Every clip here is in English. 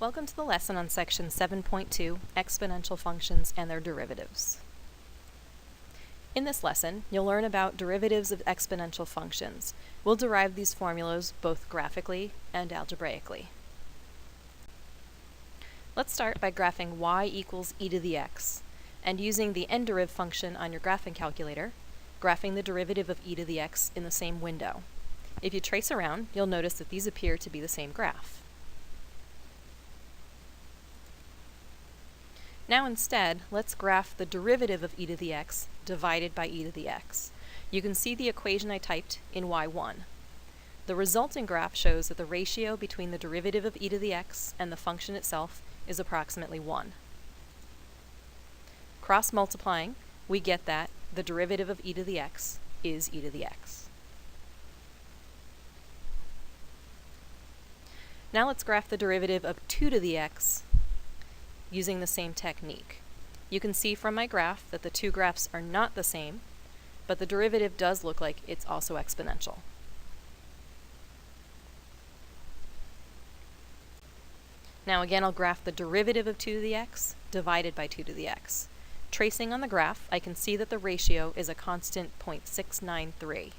Welcome to the lesson on section 7.2, exponential functions and their derivatives. In this lesson, you'll learn about derivatives of exponential functions. We'll derive these formulas both graphically and algebraically. Let's start by graphing y equals e to the x, and using the n-deriv function on your graphing calculator, graphing the derivative of e to the x in the same window. If you trace around, you'll notice that these appear to be the same graph. Now instead, let's graph the derivative of e to the x divided by e to the x. You can see the equation I typed in y1. The resulting graph shows that the ratio between the derivative of e to the x and the function itself is approximately 1. Cross-multiplying, we get that the derivative of e to the x is e to the x. Now let's graph the derivative of 2 to the x using the same technique. You can see from my graph that the two graphs are not the same, but the derivative does look like it's also exponential. Now again, I'll graph the derivative of 2 to the x divided by 2 to the x. Tracing on the graph, I can see that the ratio is a constant 0.693.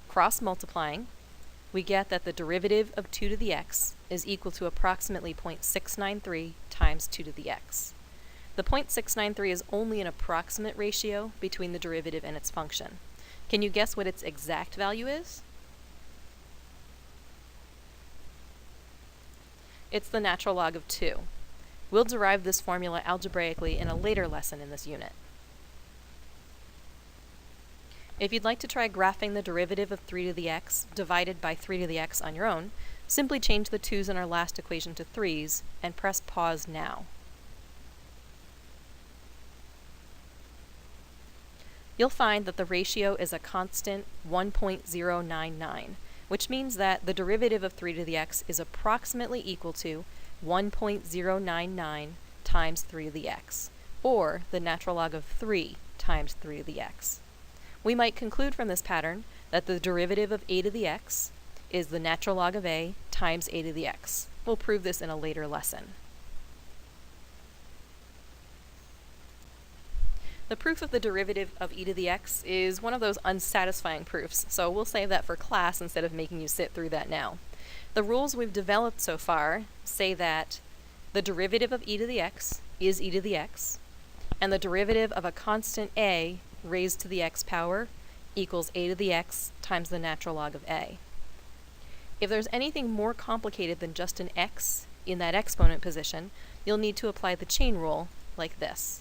Cross-multiplying, we get that the derivative of 2 to the x is equal to approximately 0.693 times 2 to the x. The 0.693 is only an approximate ratio between the derivative and its function. Can you guess what its exact value is? It's the natural log of 2. We'll derive this formula algebraically in a later lesson in this unit. If you'd like to try graphing the derivative of 3 to the x divided by 3 to the x on your own, simply change the 2's in our last equation to 3's and press pause now. You'll find that the ratio is a constant 1.099, which means that the derivative of 3 to the x is approximately equal to 1.099 times 3 to the x, or the natural log of 3 times 3 to the x. We might conclude from this pattern that the derivative of a to the x is the natural log of a times a to the x. We'll prove this in a later lesson. The proof of the derivative of e to the x is one of those unsatisfying proofs, so we'll save that for class instead of making you sit through that now. The rules we've developed so far say that the derivative of e to the x is e to the x, and the derivative of a constant a raised to the x power equals a to the x times the natural log of a. If there's anything more complicated than just an x in that exponent position, you'll need to apply the chain rule like this.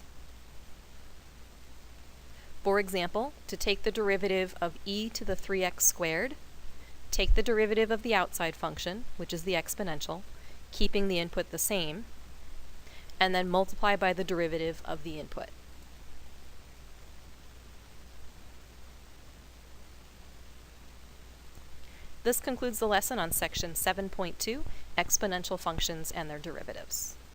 For example, to take the derivative of e to the 3x squared, take the derivative of the outside function, which is the exponential, keeping the input the same, and then multiply by the derivative of the input. This concludes the lesson on section 7.2, exponential functions and their derivatives.